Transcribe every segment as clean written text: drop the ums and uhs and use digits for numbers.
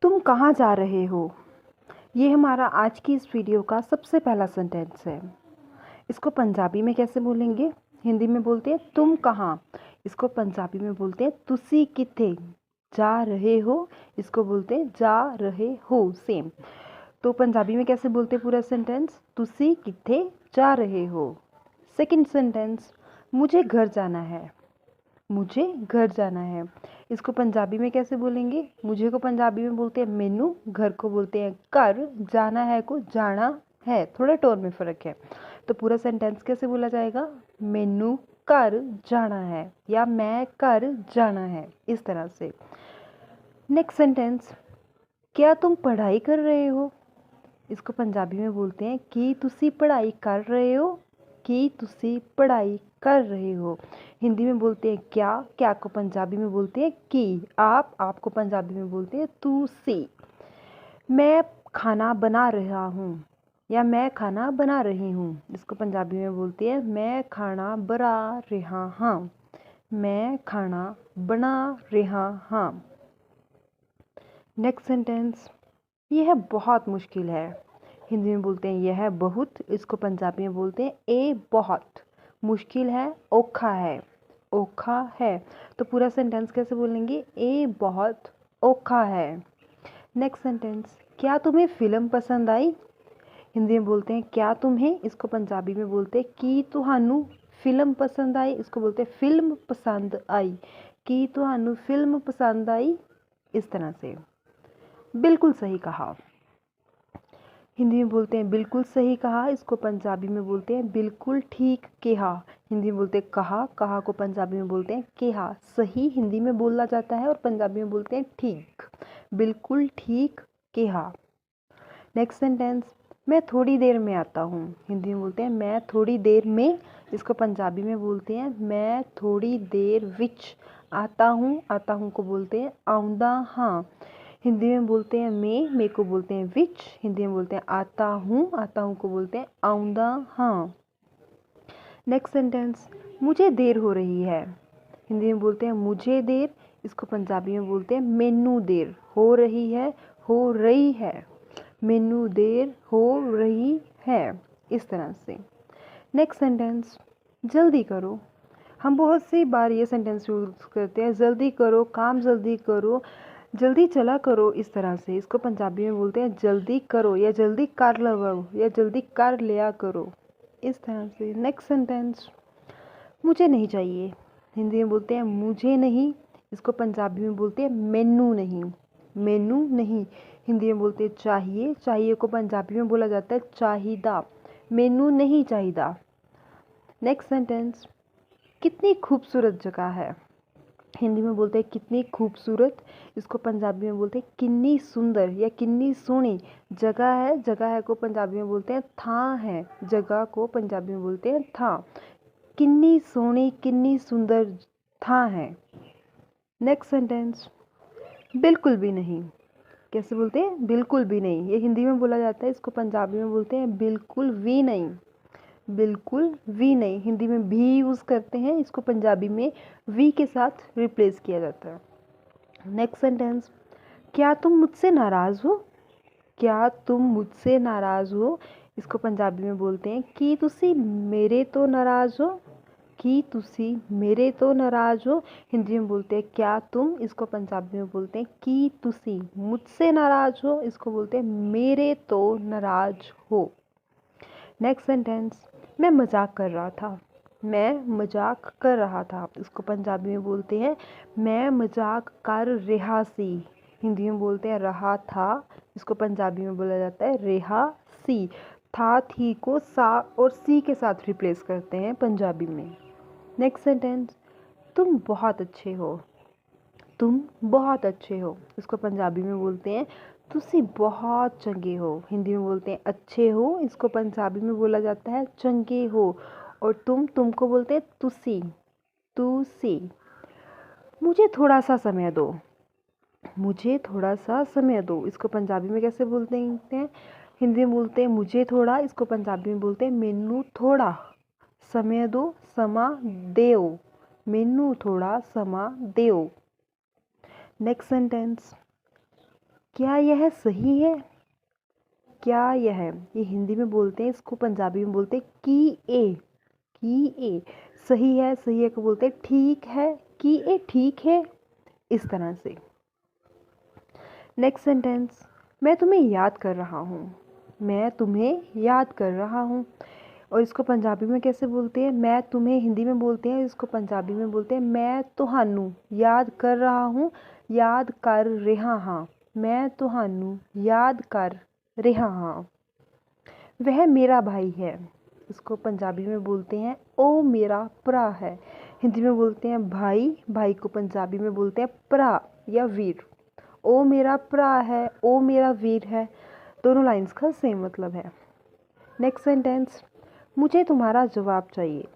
तुम कहाँ जा रहे हो? ये हमारा आज की इस वीडियो का सबसे पहला सेंटेंस है। इसको पंजाबी में कैसे बोलेंगे? हिंदी में बोलते हैं तुम कहाँ। इसको पंजाबी में बोलते हैं तुसी किथे जा रहे हो। इसको बोलते हैं जा रहे हो। सेम। तो पंजाबी में कैसे बोलते हैं पूरा सेंटेंस? तुसी किथे जा रहे हो। सेकंड सेंटेंस, मुझे घर जाना है। मुझे घर जाना है। इसको पंजाबी में कैसे बोलेंगे? मुझे को पंजाबी में बोलते हैं मैनू, घर को बोलते हैं कर, जाना है को जाना है। थोड़ा टोन में फ़र्क है। तो पूरा सेंटेंस कैसे बोला जाएगा? मैनू कर जाना है या मैं कर जाना है, इस तरह से। नेक्स्ट सेंटेंस, क्या तुम पढ़ाई कर रहे हो? इसको पंजाबी में बोलते हैं कि तुसी पढ़ाई कर रहे हो। कि तुसी पढ़ाई कर रहे हो। हिंदी में बोलते हैं क्या, क्या को पंजाबी में बोलते हैं कि। आपको पंजाबी में बोलते हैं तुसी। मैं खाना बना रहा हूँ या मैं खाना बना रही हूँ। इसको पंजाबी में बोलते हैं मैं खाना बना रहा हाँ। मैं खाना बना रहा हाँ। नेक्स्ट सेंटेंस, यह बहुत मुश्किल है। हिंदी में बोलते हैं यह बहुत। इसको पंजाबी में बोलते हैं ए बहुत। मुश्किल है, औखा है। औखा है। तो पूरा सेंटेंस कैसे बोलेंगे? ए बहुत औखा है। नेक्स्ट सेंटेंस, क्या तुम्हें फिल्म पसंद आई? हिंदी में बोलते हैं क्या तुम्हें। इसको पंजाबी में बोलते हैं कि तुहानू फिल्म पसंद आई। इसको बोलते हैं फिल्म पसंद आई। कि तुहानू फिल्म पसंद आई, इस तरह से। बिल्कुल सही कहा। हिंदी में बोलते हैं बिल्कुल सही कहा। इसको पंजाबी में बोलते हैं बिल्कुल ठीक कहा। हिंदी में बोलते हैं कहा, कहा को पंजाबी में बोलते हैं कहा। सही हिंदी में बोला जाता है और पंजाबी में बोलते हैं ठीक। बिल्कुल ठीक कहा। नेक्स्ट सेंटेंस, मैं थोड़ी देर में आता हूँ। हिंदी में बोलते हैं मैं थोड़ी देर में। इसको पंजाबी में बोलते हैं मैं थोड़ी देर विच आता हूँ। आता हूँ को बोलते हैं आउंदा हाँ। हिंदी में बोलते हैं मैं को बोलते हैं विच। हिंदी में बोलते हैं आता हूँ को बोलते हैं आउंदा हाँ। नेक्स्ट सेंटेंस, मुझे देर हो रही है। हिंदी में बोलते हैं मुझे देर। इसको पंजाबी में बोलते हैं मैनू देर हो रही है। हो रही है। मैनू देर हो रही है, इस तरह से। नेक्स्ट सेंटेंस, जल्दी करो। हम बहुत सी बार ये सेंटेंस यूज़ करते हैं जल्दी करो, काम जल्दी करो, जल्दी चला करो, इस तरह से। इसको पंजाबी में बोलते हैं जल्दी करो या जल्दी कर लो या जल्दी कर लिया करो, इस तरह से। नेक्स्ट सेंटेंस, मुझे नहीं चाहिए। हिंदी में बोलते हैं मुझे नहीं। इसको पंजाबी में बोलते हैं मैनू नहीं। मैनू नहीं। हिंदी में बोलते हैं चाहिए। चाहिए को पंजाबी में बोला जाता है चाहिदा। मैनू नहीं चाहिदा। नेक्स्ट सेंटेंस, कितनी खूबसूरत जगह है। हिंदी में बोलते हैं कितनी खूबसूरत। इसको पंजाबी में बोलते हैं किन्नी सुंदर या किन्नी सोहनी जगह है। जगह है को पंजाबी में बोलते हैं थां है। जगह को पंजाबी में बोलते हैं थां। किन्नी सोहनी किन्नी सुंदर थां है। नेक्स्ट सेंटेंस, बिल्कुल भी नहीं। कैसे बोलते हैं? बिल्कुल भी नहीं। ये हिंदी में बोला जाता है। इसको पंजाबी में बोलते हैं बिल्कुल भी नहीं। बिल्कुल भी नहीं। हिंदी में भी यूज़ करते हैं। इसको पंजाबी में वी के साथ रिप्लेस किया जाता है। नेक्स्ट सेंटेंस, क्या तुम मुझसे नाराज़ हो? क्या तुम मुझसे नाराज़ हो? इसको पंजाबी में बोलते हैं कि तुसी मेरे तो नाराज़ हो। कि तुसी मेरे तो नाराज़ हो। हिंदी में बोलते हैं क्या तुम। इसको पंजाबी में बोलते हैं कि तुसी मुझसे नाराज़ हो। इसको बोलते हैं मेरे तो नाराज़ हो। नेक्स्ट सेंटेंस, मैं मजाक कर रहा था। मैं मजाक कर रहा था। इसको पंजाबी में बोलते हैं मैं मजाक कर रहा सी। हिंदी में बोलते हैं रहा था। इसको पंजाबी में बोला जाता है रेहा सी। था थी को सा और सी के साथ रिप्लेस करते हैं पंजाबी में। नेक्स्ट सेंटेंस, तुम बहुत अच्छे हो। तुम बहुत अच्छे हो। इसको पंजाबी में बोलते हैं तुसी बहुत चंगे हो। हिंदी में बोलते हैं अच्छे हो। इसको पंजाबी में बोला जाता है चंगे हो। और तुमको बोलते हैं तुसी। तुसी। मुझे थोड़ा सा समय दो। मुझे थोड़ा सा समय दो। इसको पंजाबी में कैसे बोलते हैं? हिंदी में बोलते हैं मुझे थोड़ा। इसको पंजाबी में बोलते हैं मैनू थोड़ा समय दो। समा देओ। मैनू थोड़ा समा देओ। नेक्स्ट सेंटेंस, क्या यह सही है? क्या यह, ये हिंदी में बोलते हैं, इसको पंजाबी में बोलते हैं की ए। सही है, सही है को बोलते हैं ठीक है, की ए ठीक है, इस तरह से। नेक्स्ट सेंटेंस, मैं तुम्हें याद कर रहा हूँ। मैं तुम्हें याद कर रहा हूँ। और इसको पंजाबी में कैसे बोलते हैं? मैं तुम्हें हिंदी में बोलते हैं, इसको पंजाबी में बोलते हैं मैं तुहानू याद कर रहा हूँ, याद कर रहा हाँ। मैं तुहानू याद कर रहा हाँ। वह मेरा भाई है। इसको पंजाबी में बोलते हैं ओ मेरा भरा है। हिंदी में बोलते हैं भाई, भाई को पंजाबी में बोलते हैं भरा या वीर। ओ मेरा भरा है, ओ मेरा वीर है, दोनों लाइंस का सेम मतलब है। नेक्स्ट सेंटेंस, मुझे तुम्हारा जवाब चाहिए।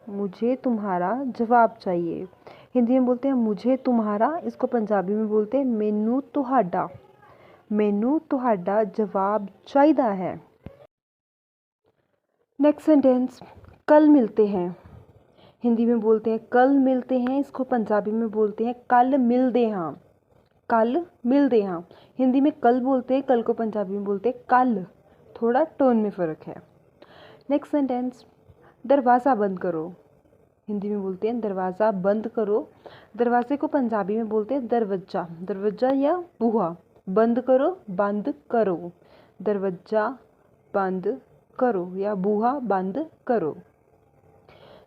मुझे तुम्हारा जवाब चाहिए। हिंदी में बोलते हैं मुझे तुम्हारा, इसको पंजाबी में बोलते हैं मैनू तुहाडा। मैनू तुहाडा जवाब चाहिदा है। नेक्स्ट सेंटेंस, कल मिलते हैं। हिंदी में बोलते हैं कल मिलते हैं, इसको पंजाबी में बोलते हैं कल मिलदे हाँ। कल मिलदे हाँ। हिंदी में कल बोलते हैं, कल को पंजाबी में बोलते हैं कल। थोड़ा टोन में फ़र्क है। नेक्स्ट सेंटेंस, दरवाज़ा बंद करो। हिंदी में बोलते हैं दरवाज़ा बंद करो। दरवाजे को पंजाबी में बोलते हैं दरवज्जा। दरवज्जा या बूहा। बंद करो, बंद करो। दरवज्जा बंद करो या बूहा बंद करो।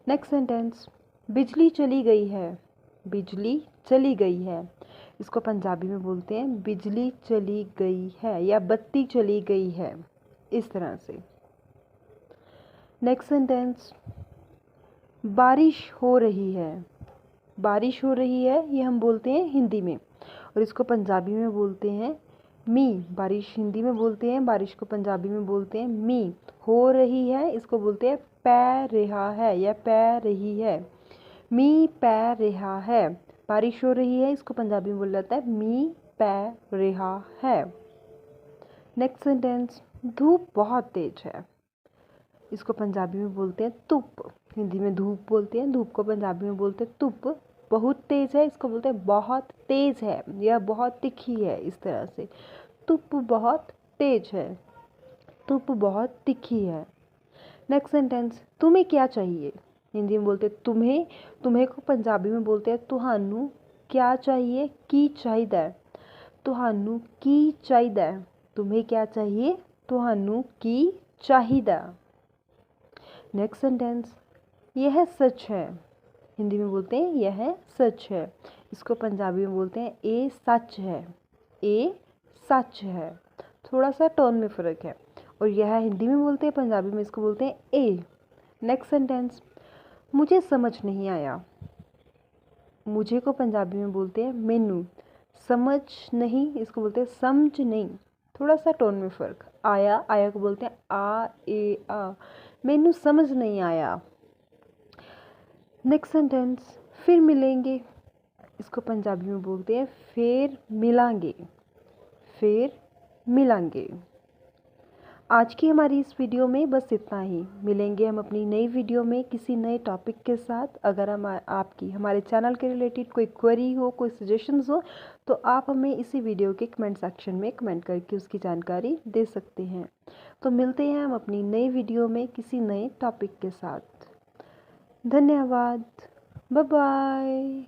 नेक्स्ट सेंटेंस, बिजली चली गई है। बिजली चली गई है। इसको पंजाबी में बोलते हैं बिजली चली गई है या बत्ती चली गई है, इस तरह से। नेक्स्ट सेंटेंस, बारिश हो रही है। बारिश हो रही है ये हम बोलते हैं हिंदी में, और इसको पंजाबी में बोलते हैं मी। बारिश हिंदी में बोलते हैं, बारिश को पंजाबी में बोलते हैं मी। हो रही है इसको बोलते हैं पै रहा है या पै रही है। मी पै रहा है। बारिश हो रही है इसको पंजाबी में बोला जाता है मी पै रहा है। नेक्स्ट सेंटेंस, धूप बहुत तेज है। इसको पंजाबी में बोलते हैं धुप। हिंदी में धूप बोलते हैं, धूप को पंजाबी में बोलते हैं धुप। बहुत तेज है इसको बोलते हैं बहुत तेज है या बहुत तिखी है, इस तरह से। धूप बहुत तेज है, धूप बहुत तिखी है। नेक्स्ट सेंटेंस, तुम्हें क्या चाहिए। हिंदी में बोलते हैं तुम्हें। तुम्हें को पंजाबी में बोलते हैं तुहानू क्या चाहिए, की चाहिदा है। तुहानू की चाहिदा है। तुम्हें क्या चाहिए, तुहानू की चाहिदा। नेक्स्ट सेंटेंस, यह सच है। हिंदी में बोलते हैं यह सच है। इसको पंजाबी में बोलते हैं ए सच है। ए सच है। थोड़ा सा टोन में फ़र्क है। और यह हिंदी में बोलते हैं, पंजाबी में इसको बोलते हैं ए। नेक्स्ट सेंटेंस, मुझे समझ नहीं आया। मुझे को पंजाबी में बोलते हैं मैनू। समझ नहीं इसको बोलते हैं समझ नहीं। थोड़ा सा टोन में फ़र्क। आया, आया को बोलते हैं आ ए आ। मैनू समझ नहीं आया। नेक्स्ट सेंटेंस, फिर मिलेंगे। इसको पंजाबी में बोलते हैं फिर मिलांगे। फिर मिलांगे। आज की हमारी इस वीडियो में बस इतना ही। मिलेंगे हम अपनी नई वीडियो में किसी नए टॉपिक के साथ। अगर हम आपकी हमारे चैनल के रिलेटेड कोई क्वेरी हो, कोई सजेशंस हो, तो आप हमें इसी वीडियो के कमेंट सेक्शन में कमेंट करके उसकी जानकारी दे सकते हैं। तो मिलते हैं हम अपनी नई वीडियो में किसी नए टॉपिक के साथ। धन्यवाद। Bye bye.